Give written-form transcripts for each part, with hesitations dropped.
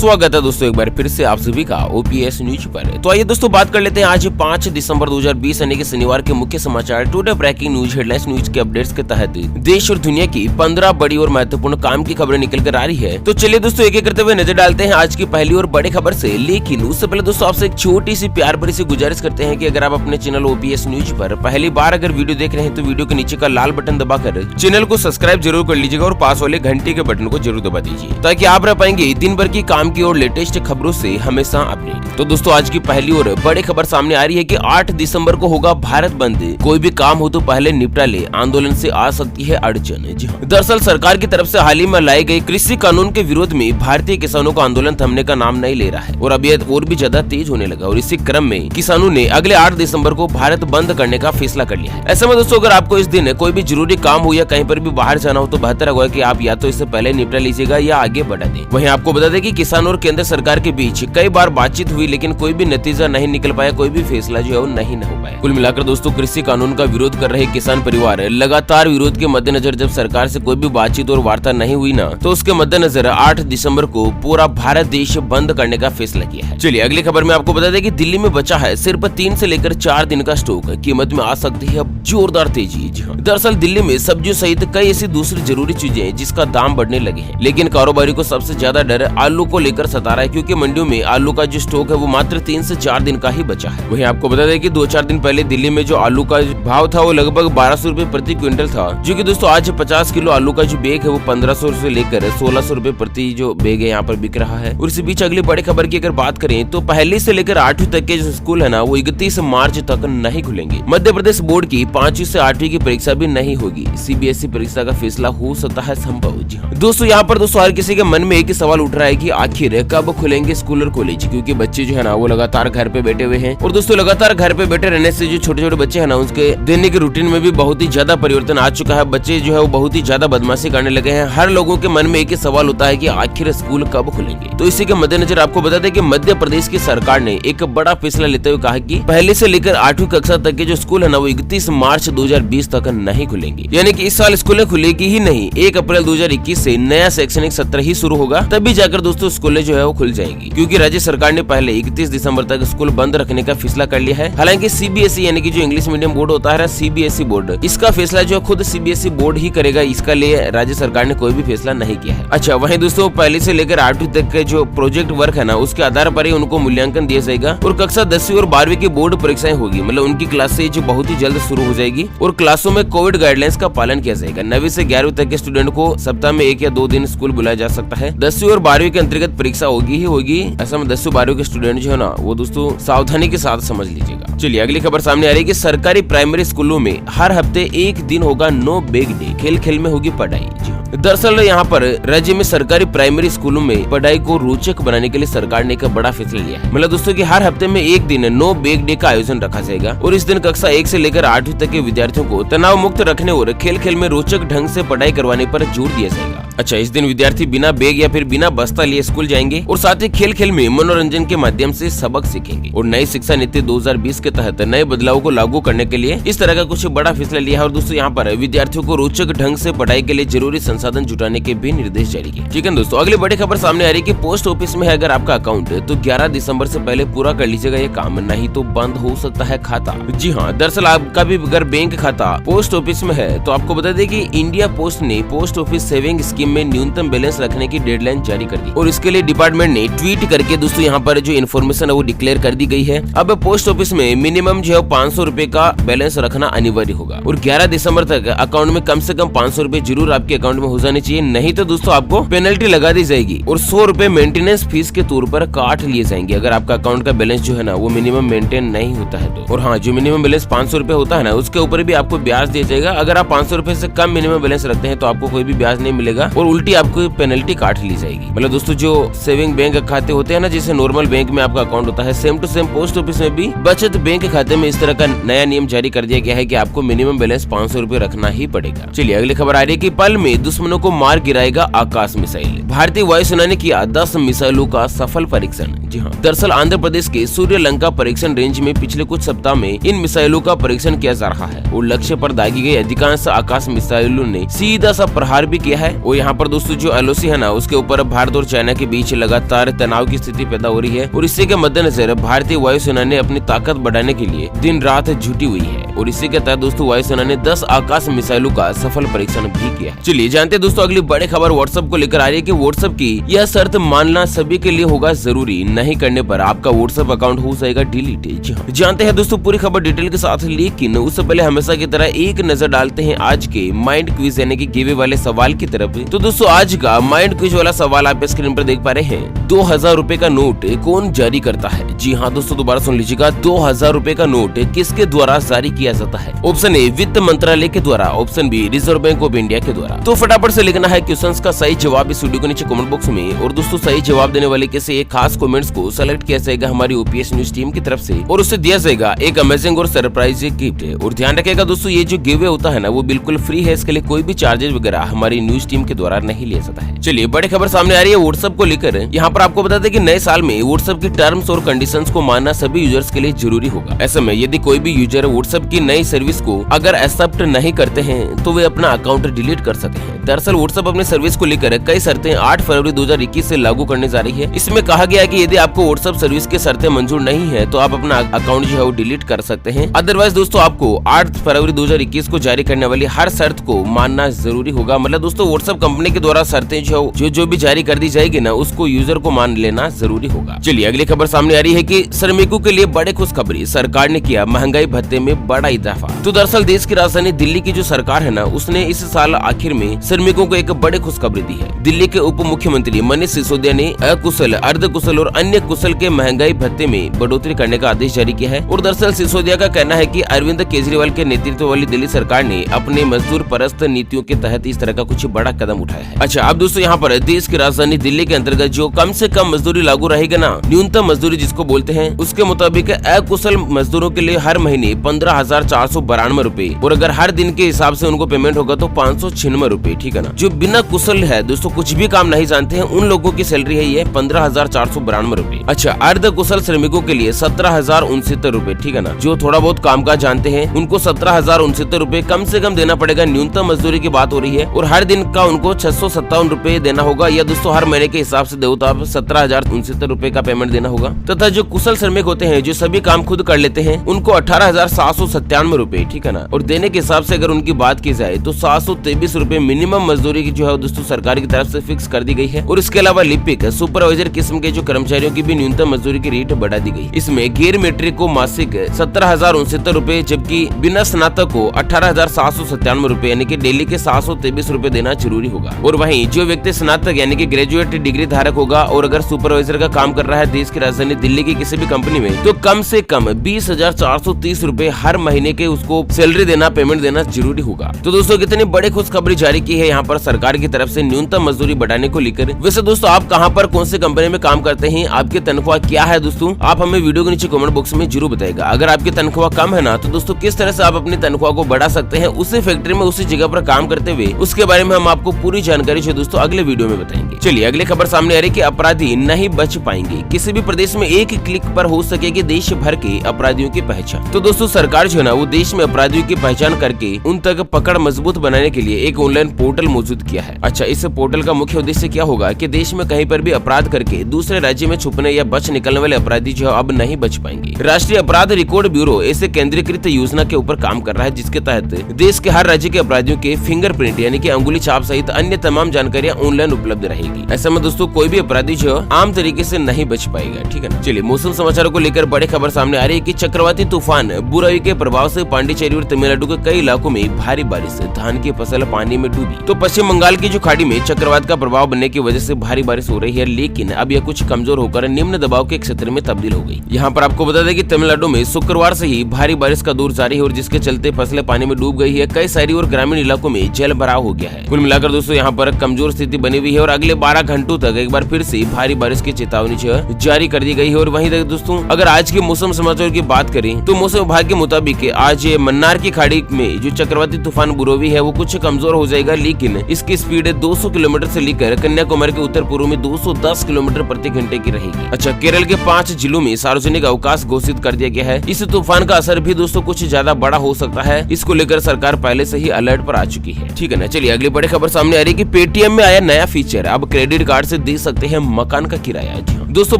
स्वागत है दोस्तों एक बार फिर से आप सभी का ओपीएस न्यूज पर। तो आइए दोस्तों बात कर लेते हैं आज 5 दिसंबर 2020 यानी कि शनिवार के मुख्य समाचार today breaking news headlines news के अपडेट्स के तहत देश और दुनिया की 15 बड़ी और महत्वपूर्ण काम की खबरें निकल कर आ रही है। तो चलिए दोस्तों एक एक करते हुए नजर डालते हैं आज की पहली और बड़ी खबर से। लेकिन उससे पहले दोस्तों आपसे एक छोटी सी प्यार भरी सी गुजारिश करते हैं कि अगर आप अपने चैनल ओपीएस न्यूज पर पहली बार अगर वीडियो देख रहे हैं तो वीडियो के नीचे का लाल बटन दबाकर चैनल को सब्सक्राइब जरूर कर लीजिएगा और पास वाले घंटे के बटन को जरूर दबा दीजिए ताकि आप रह पाएंगे दिन भर की काम की और लेटेस्ट खबरों से हमेशा अपडेट। तो दोस्तों आज की पहली और बड़ी खबर सामने आ रही है कि 8 दिसंबर को होगा भारत बंद। कोई भी काम हो तो पहले निपटा ले, आंदोलन से आ सकती है अड़चन। दरअसल सरकार की तरफ से हाल ही में लाए गए कृषि कानून के विरोध में भारतीय किसानों का आंदोलन थमने का नाम नहीं ले रहा है और अब यह और भी ज्यादा तेज होने लगा। और इसी क्रम में किसानों ने अगले 8 दिसंबर को भारत बंद करने का फैसला कर लिया है। ऐसे में दोस्तों अगर आपको इस दिन कोई भी जरूरी काम हो या कहीं पर भी बाहर जाना हो तो बेहतर होगा कि आप या तो इससे पहले निपटा लीजिएगा या आगे बढ़ा दें। वहीं आपको बता दें कि किसान और केंद्र सरकार के बीच कई बार बातचीत हुई लेकिन कोई भी नतीजा नहीं निकल पाया, कोई भी फैसला जो है वो नहीं हो पाया। कुल मिलाकर दोस्तों कृषि कानून का विरोध कर रहे किसान परिवार लगातार विरोध के मद्देनजर जब सरकार से कोई भी बातचीत और वार्ता नहीं हुई ना तो उसके मद्देनजर 8 दिसंबर को पूरा भारत देश बंद करने का फैसला किया है। चलिए अगली खबर में आपको बता दें कि दिल्ली में बचा है सिर्फ 3 से लेकर 4 दिन का स्टॉक, कीमत में आ सकती है अब जोरदार तेजी। दरअसल दिल्ली में सब्जियों सहित कई ऐसी दूसरी जरूरी चीजें जिसका दाम बढ़ने लगे हैं, लेकिन कारोबारी को सबसे ज्यादा डर आलू को लेकर सता रहा है क्योंकि मंडियों में आलू का जो स्टॉक है वो मात्र 3 से 4 दिन का ही बचा है। वहीं आपको बता दें कि 2-4 दिन पहले दिल्ली में जो आलू का भाव था वो लगभग 1200 रुपए प्रति क्विंटल था, जो कि दोस्तों आज 50 किलो आलू का जो बैग है वो 1500 से लेकर 1600 रुपए प्रति जो बैग है यहाँ पर बिक रहा है। और इसी बीच अगली बड़ी खबर की अगर बात करें तो पहली से लेकर 8वीं तक के जो स्कूल है ना वो 31 मार्च तक नहीं खुलेंगे। मध्य प्रदेश बोर्ड की 5वीं से 8वीं की परीक्षा भी नहीं होगी। सीबीएसई परीक्षा का फैसला हो सकता है संभव। जी हाँ दोस्तों यहाँ पर दोस्तों हर किसी के मन में एक ही सवाल उठ रहा है कि आखिर कब खुलेंगे स्कूल और कॉलेज, क्योंकि बच्चे जो है ना वो लगातार घर पे बैठे हुए हैं। और दोस्तों लगातार घर पे बैठे रहने से जो छोटे छोटे बच्चे हैं ना उसके दैनिक रूटीन में भी बहुत ही ज्यादा परिवर्तन आ चुका है। बच्चे जो है वो बहुत ही ज्यादा बदमाशी करने लगे हैं। हर लोगों के मन में एक ही सवाल होता है कि आखिर स्कूल कब खुलेंगे। तो इसी के मद्देनजर आपको बता दें कि मध्य प्रदेश की सरकार ने एक बड़ा फैसला लेते हुए कहा कि पहले से लेकर 8वीं कक्षा तक के जो स्कूल है ना वो 31 मार्च 2020 तक नहीं खुलेंगे। यानी कि इस साल स्कूलें खुलेगी ही नहीं। 1 अप्रैल 2021 से नया शैक्षणिक सत्र ही शुरू होगा, तभी जाकर दोस्तों स्कूलें जो है वो खुल जाएंगी, क्योंकि राज्य सरकार ने पहले 31 दिसंबर तक स्कूल बंद रखने का फैसला कर लिया है। हालांकि सीबीएसई यानी कि जो इंग्लिश मीडियम बोर्ड होता है सीबीएसई बोर्ड, इसका फैसला जो है खुद सीबीएसई बोर्ड ही करेगा। इसका लिए राज्य सरकार ने कोई भी फैसला नहीं किया है। अच्छा वहीं दोस्तों पहले से लेकर 8वीं तक के जो प्रोजेक्ट वर्क है ना उसके आधार पर ही उनको मूल्यांकन दिया जाएगा और कक्षा 10वीं और 12वीं की बोर्ड परीक्षाएं होगी। मतलब उनकी क्लासेज जो बहुत ही जल्द शुरू हो जाएगी और क्लासों में कोविड गाइडलाइंस का पालन किया जाएगा। 9वीं से 11वीं तक के स्टूडेंट को सप्ताह में 1 या 2 दिन स्कूल बुलाया जा सकता है। 10वीं और 12वीं के अंतर्गत परीक्षा होगी ही होगी। ऐसा में 10वीं 12वीं के स्टूडेंट जो है ना वो दोस्तों सावधानी के साथ समझ लीजिएगा। चलिए अगली खबर सामने आ रही है कि सरकारी प्राइमरी स्कूलों में हर हफ्ते एक दिन होगा नो बैग डे, खेल खेल में होगी पढ़ाई। दरअसल यहाँ पर राज्य में सरकारी प्राइमरी स्कूलों में पढ़ाई को रोचक बनाने के लिए सरकार ने एक बड़ा फैसला लिया है। मतलब दोस्तों कि हर हफ्ते में एक दिन नो बैग डे का आयोजन रखा जाएगा और इस दिन कक्षा 1 से लेकर 8वीं तक के विद्यार्थियों को तनाव मुक्त रखने और खेल खेल में रोचक ढंग से पढ़ाई करवाने पर जोर दिया जाएगा। अच्छा इस दिन विद्यार्थी बिना बैग या फिर बिना बस्ता लिए स्कूल जाएंगे और साथ ही खेल खेल में मनोरंजन के माध्यम से सबक सीखेंगे। और नई शिक्षा नीति 2020 के तहत नए बदलाव को लागू करने के लिए इस तरह का कुछ बड़ा फैसला लिया है। और दोस्तों यहाँ पर विद्यार्थियों को रोचक ढंग से पढ़ाई के लिए जरूरी संसाधन जुटाने के भी निर्देश जारी किए। ठीक है दोस्तों अगली बड़ी खबर सामने आ रही है कि पोस्ट ऑफिस में है अगर आपका अकाउंट तो 11 दिसंबर से पहले पूरा कर लीजिएगा ये काम, नहीं तो बंद हो सकता है खाता। जी हाँ दरअसल आपका भी अगर बैंक खाता पोस्ट ऑफिस में है तो आपको बता दें कि इंडिया पोस्ट ने पोस्ट ऑफिस सेविंग स्कीम में न्यूनतम बैलेंस रखने की डेडलाइन जारी कर दी और इसके लिए डिपार्टमेंट ने ट्वीट करके दोस्तों यहाँ पर जो इन्फॉर्मेशन है वो डिक्लेयर कर दी गई है। अब पोस्ट ऑफिस में मिनिमम जो है 500 रुपए का बैलेंस रखना अनिवार्य होगा और 11 दिसंबर तक अकाउंट में कम से कम 500 रुपए जरूर आपके अकाउंट में हो जाने चाहिए, नहीं तो दोस्तों आपको पेनल्टी लगा दी जाएगी और 100 रुपए मेंटेनेंस फीस के तौर पर काट लिए जाएंगे अगर आपका अकाउंट का बैलेंस जो है ना वो मिनिमम मेंटेन नहीं होता है तो। और हाँ जो मिनिमम बैलेंस 500 रुपए होता है ना उसके ऊपर भी आपको ब्याज दिया जाएगा। अगर आप 500 रुपए से कम मिनिमम बैलेंस रखते हैं तो आपको कोई भी ब्याज नहीं मिलेगा और उल्टी आपको पेनल्टी काट ली जाएगी। मतलब दोस्तों जो सेविंग बैंक खाते होते हैं ना जैसे नॉर्मल बैंक में आपका अकाउंट होता है, same to same post office में भी बचत बैंक खाते में इस तरह का नया नियम जारी कर दिया गया है कि आपको मिनिमम बैलेंस 500 रुपए रखना ही पड़ेगा। चलिए अगली खबर आ रही है कि पल में दुश्मनों को मार गिराएगा आकाश मिसाइल। भारतीय वायुसेना ने किया 10 मिसाइलों का सफल परीक्षण। जी हाँ, दरअसल आंध्र प्रदेश के सूर्यलंका परीक्षण रेंज में पिछले कुछ सप्ताह में इन मिसाइलों का परीक्षण किया जा रहा है और लक्ष्य पर दागी गई अधिकांश आकाश मिसाइलों ने सीधा सा प्रहार भी किया है। और यहाँ पर दोस्तों जो LOC है ना, उसके ऊपर भारत और चाइना के बीच लगातार तनाव की स्थिति पैदा हो रही है और इसी के मद्देनजर भारतीय वायुसेना ने अपनी ताकत बढ़ाने के लिए दिन रात जुटी हुई है और इसी के तहत दोस्तों वायुसेना ने 10 आकाश मिसाइलों का सफल परीक्षण भी किया है। चलिए जानते हैं दोस्तों अगली बड़ी खबर व्हाट्सएप को लेकर आ रही है कि व्हाट्सएप की यह शर्त मानना सभी के लिए होगा जरूरी, नहीं करने पर आपका व्हाट्सएप अकाउंट हो जाएगा डिलीट। जानते हैं दोस्तों पूरी खबर डिटेल के साथ, लेकिन उससे पहले हमेशा की तरह एक नजर डालते हैं आज के माइंड क्विज यानी कि गिवे वाले सवाल की तरफ। तो दोस्तों आज का माइंड क्विज वाला सवाल आप स्क्रीन पर देख पा रहे हैं। 2000 रुपए का नोट कौन जारी करता है? जी हाँ दोस्तों दोबारा सुन लीजिएगा, 2000 रुपए का नोट किसके द्वारा जारी किया जाता है? ऑप्शन ए वित्त मंत्रालय के द्वारा, option B Reserve Bank of India के द्वारा। तो फटाफट से लिखना है क्वेश्चंस का सही जवाब इस वीडियो के नीचे कमेंट बॉक्स में और दोस्तों सही जवाब देने वाले के से एक खास कमेंट्स को सेलेक्ट किया जाएगा हमारी OPS न्यूज टीम की तरफ से और उससे दिया जाएगा एक अमेजिंग और सरप्राइज गिफ्ट। और ध्यान रखिएगा दोस्तों ये जो गिव होता है ना वो बिल्कुल फ्री है, इसके लिए कोई भी चार्जेस वगैरह हमारी न्यूज टीम के द्वारा नहीं लिया जाता है। चलिए बड़ी खबर सामने आ रही है व्हाट्सएप को लेकर। यहाँ पर आपको बता दें कि नए साल में व्हाट्सएप की टर्म्स और कंडीशंस को मानना सभी यूजर्स के लिए जरूरी होगा। ऐसे में यदि कोई भी यूजर व्हाट्सएप की नई सर्विस को अगर एक्सेप्ट नहीं करते हैं तो वे अपना अकाउंट डिलीट कर सकते हैं। दरअसल व्हाट्सएप अपनी सर्विस को लेकर कई शर्तें 8 फरवरी 2021 से लागू करने जा रही है। इसमें कहा गया है कि यदि आपको व्हाट्सएप सर्विस की शर्तें मंजूर नहीं है तो आप अपना अकाउंट जो है वो डिलीट कर सकते हैं। अदरवाइज दोस्तों आपको 8 फरवरी 2021 को जारी करने वाली हर शर्त को मानना जरूरी होगा। मतलब दोस्तों व्हाट्सएप कंपनी के द्वारा शर्तें जो भी जारी कर दी जाएगी ना उसको यूजर को मान लेना जरूरी होगा। चलिए अगली खबर सामने आ रही है कि श्रमिकों के लिए बड़े खुशखबरी, सरकार ने किया महंगाई भत्ते में बड़ा इजाफा। तो दरअसल देश की राजधानी दिल्ली की जो सरकार है ना उसने इस साल आखिर में श्रमिकों को एक बड़ी खुशखबरी दी है। दिल्ली के उप मुख्यमंत्री मनीष सिसोदिया ने अकुशल, अर्धकुशल और अन्य कुशल के महंगाई भत्ते में बढ़ोतरी करने का आदेश जारी किया है। और दरअसल सिसोदिया का कहना है कि अरविंद केजरीवाल के नेतृत्व वाली दिल्ली सरकार ने अपने मजदूर परस्त नीतियों के तहत इस तरह का कुछ बड़ा कदम उठाया है। अच्छा अब दोस्तों यहाँ पर देश की राजधानी दिल्ली के अंतर्गत जो कम से कम मजदूरी लागू रहेगा ना, न्यूनतम मजदूरी जिसको बोलते हैं, उसके मुताबिक अकुशल मजदूरों के लिए हर महीने 15,492 रूपए और अगर हर दिन के हिसाब से उनको पेमेंट होगा तो 596 रूपए। ठीक है ना। जो बिना कुशल है दोस्तों, कुछ भी काम नहीं जानते हैं, उन लोगों की सैलरी है ये 15,492 रूपए। अच्छा अर्ध कुशल श्रमिकों के लिए 17,069 रूपए। ठीक है ना। जो थोड़ा बहुत काम काज जानते हैं उनको 17,069 रूपए कम से कम देना पड़ेगा। न्यूनतम मजदूरी की बात हो रही है और हर दिन का उनको 657 रूपए देना होगा या दोस्तों हर महीने के हिसाब से दो तो आप 17,069 रूपए का पेमेंट देना होगा। तथा जो कुशल श्रमिक होते हैं जो सभी काम खुद कर लेते हैं उनको 18,797 रूपए। ठीक है ना। और देने के हिसाब से अगर उनकी बात की जाए तो 723 रूपए मिनिमम मजदूरी की जो है दोस्तों सरकार की तरफ से फिक्स कर दी गई है। और इसके अलावा लिपिक, सुपरवाइजर किस्म के जो कर्मचारियों की भी न्यूनतम मजदूरी की रेट बढ़ा दी गई। इसमें गैर मैट्रिक को मासिक 17,069 रूपए जबकि बिना स्नातक को 18,797 रूपए यानी कि डेली के 723 रूपए देना जरूरी होगा। और वहीं जो व्यक्ति स्नातक यानी कि ग्रेजुएट डिग्री धारक होगा और अगर सुपरवाइजर का काम कर रहा है देश की राजधानी दिल्ली की किसी भी कंपनी में तो कम से कम 20,430 रूपए हर महीने के उसको सैलरी देना, पेमेंट देना जरूरी होगा। तो दोस्तों कितनी बड़ी खुशखबरी जारी की है यहाँ पर सरकार की तरफ से न्यूनतम मजदूरी बढ़ाने को लेकर। वैसे दोस्तों आप कहाँ पर कौन सी कंपनी में काम करते हैं, आपकी तनख्वाह क्या है दोस्तों, आप हमें वीडियो के नीचे कमेंट बॉक्स में जरूर बताएगा। अगर आपकी तनख्वाह कम है ना तो दोस्तों किस तरह से आप अपनी तनख्वाह को बढ़ा सकते हैं उसी फैक्ट्री में उसी जगह पर काम करते हुए, उसके बारे में हम आपको पूरी जानकारी जो दोस्तों अगले वीडियो में बताएंगे। चलिए अगली खबर सामने आ रही है कि अपराधी नहीं बच पाएंगे, किसी भी प्रदेश में एक क्लिक पर हो सकेगी देश भर के अपराधियों की पहचान। तो दोस्तों सरकार जो है ना वो देश में अपराधियों की पहचान करके उन तक पकड़ मजबूत बनाने के लिए एक ऑनलाइन पोर्टल मौजूद किया है। अच्छा इस पोर्टल का मुख्य उद्देश्य क्या होगा कि देश में कहीं पर भी अपराध करके दूसरे राज्य में छुपने या बच निकलने वाले अपराधी जो अब नहीं बच पाएंगे। राष्ट्रीय अपराध रिकॉर्ड ब्यूरो ऐसे केंद्रीकृत योजना के ऊपर काम कर रहा है जिसके तहत देश के हर राज्य के अपराधियों के फिंगरप्रिंट यानी कि अंगुली छाप सहित अन्य तमाम जानकारियां ऑनलाइन उपलब्ध रहेगी। ऐसे में दोस्तों कोई भी अपराधी जो आम तरीके से नहीं बच पाएगा। ठीक है ना। चलिए मौसम समाचारों को लेकर बड़ी खबर सामने आ रही है कि चक्रवाती तूफान बुराई के प्रभाव से पांडिचेरी और तमिलनाडु के कई इलाकों में भारी बारिश, धान की फसल पानी में डूबी। तो पश्चिम बंगाल की जो खाड़ी में चक्रवात का प्रभाव बनने की वजह से भारी बारिश हो रही है, लेकिन अब यह कुछ कमजोर होकर निम्न दबाव के क्षेत्र में तब्दील हो गई। यहाँ पर आपको बता दें कि तमिलनाडु में शुक्रवार से ही भारी बारिश का दौर जारी है और जिसके चलते फसलें पानी में डूब गई है। कई शहरी और ग्रामीण इलाकों में जल भराव हो गया है। कुल मिलाकर दोस्तों यहाँ पर कमजोर स्थिति बनी हुई है और अगले 12 घंटों तक एक बार फिर से भारी बारिश की चेतावनी जारी कर दी गई है। और वहीं तक दोस्तों अगर आज के मौसम समाचार की बात करें तो मौसम विभाग के मुताबिक आज मन्नार की खाड़ी में जो चक्रवाती तूफान बुरोवी है वो कुछ कमजोर हो जाएगा, लेकिन इसकी स्पीड 200 किलोमीटर से लेकर कन्याकुमारी के उत्तर पूर्व में 210 किलोमीटर प्रति घंटे की रहेगी। अच्छा, केरल के 5 जिलों में सार्वजनिक अवकाश घोषित कर दिया गया है। इस तूफान का असर भी दोस्तों कुछ ज्यादा बड़ा हो सकता है, इसको लेकर सरकार पहले से ही अलर्ट पर आ चुकी है। ठीक है ना, चलिए अगली बड़ी खबर सामने आ रही है कि पेटीएम में आया नया फीचर, अब क्रेडिट कार्ड से दे सकते हैं मकान का किराया। जी हाँ दोस्तों,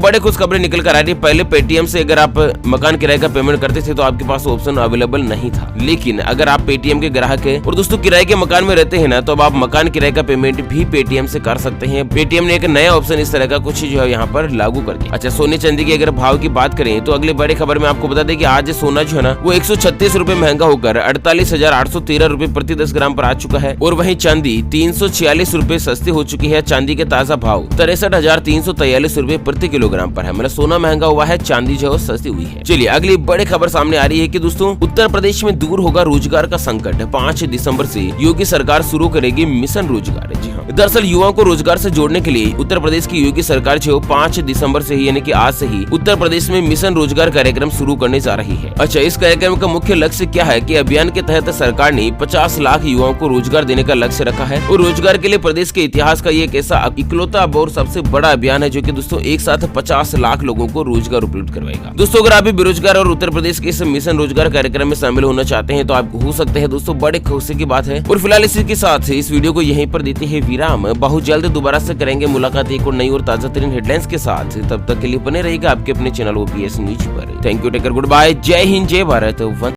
बड़े खुश खबरें निकल कर आ रही है। पहले पेटीएम से अगर आप मकान किराए का पेमेंट करते थे तो आपके पास ऑप्शन अवेलेबल नहीं था, लेकिन अगर आप पेटीएम के ग्राहक है और दोस्तों किराए के मकान में रहते हैं ना, तो अब आप मकान किराए का पेमेंट भी पेटीएम से कर सकते हैं। पेटीएम ने एक नया ऑप्शन इस तरह का कुछ जो है यहाँ पर लागू कर दिया। अच्छा, सोने चांदी की अगर भाव की बात करें तो अगले बड़ी खबर में आपको बता दें कि आज सोना जो है ना वो 136 रुपए महंगा होकर 48,813 रुपए प्रति 10 ग्राम पर आ चुका है। और वहीं चांदी 346 रुपए सस्ती हो चुकी है। चांदी के ताजा भाव 63,343 रुपए प्रति किलोग्राम पर है। मतलब सोना महंगा हुआ है, चांदी जो है सस्ती हुई है। चलिए अगली बड़ी खबर सामने आ रही है कि दोस्तों उत्तर प्रदेश में दूर होगा रोजगार का संकट। 5 दिसंबर से योगी सरकार शुरू करेगी मिशन रोजगार। जी हाँ, दरअसल युवाओं को रोजगार से जोड़ने के लिए उत्तर प्रदेश की योगी सरकार जो 5 दिसंबर से ही यानी कि आज से ही उत्तर प्रदेश में मिशन रोजगार कार्यक्रम शुरू करने जा रही है। अच्छा, इस कार्यक्रम का मुख्य लक्ष्य क्या है कि अभियान के तहत सरकार ने 50 लाख युवाओं को रोजगार देने का लक्ष्य रखा है। और रोजगार के लिए प्रदेश के इतिहास का ये एक ऐसा इकलौता और सबसे बड़ा अभियान है जो कि दोस्तों एक साथ 50 लाख लोगों को रोजगार उपलब्ध करवाएगा। दोस्तों अगर आप भी बेरोजगार और उत्तर प्रदेश के इस मिशन रोजगार कार्यक्रम में शामिल होना चाहते हैं तो आप हो सकते हैं। दोस्तों बड़े खुशी की बात है। और फिलहाल इसी के साथ इस वीडियो को यहीं पर देते हैं विराम। बहुत जल्द दोबारा से करेंगे मुलाकात एक और नई और ताजा तरीन हेडलाइंस के साथ। तब तक के लिए बने रहेगा आपके अपने चैनल OPS न्यूज पर। Thank you, take care, good bye, जय हिंद, जय भारत।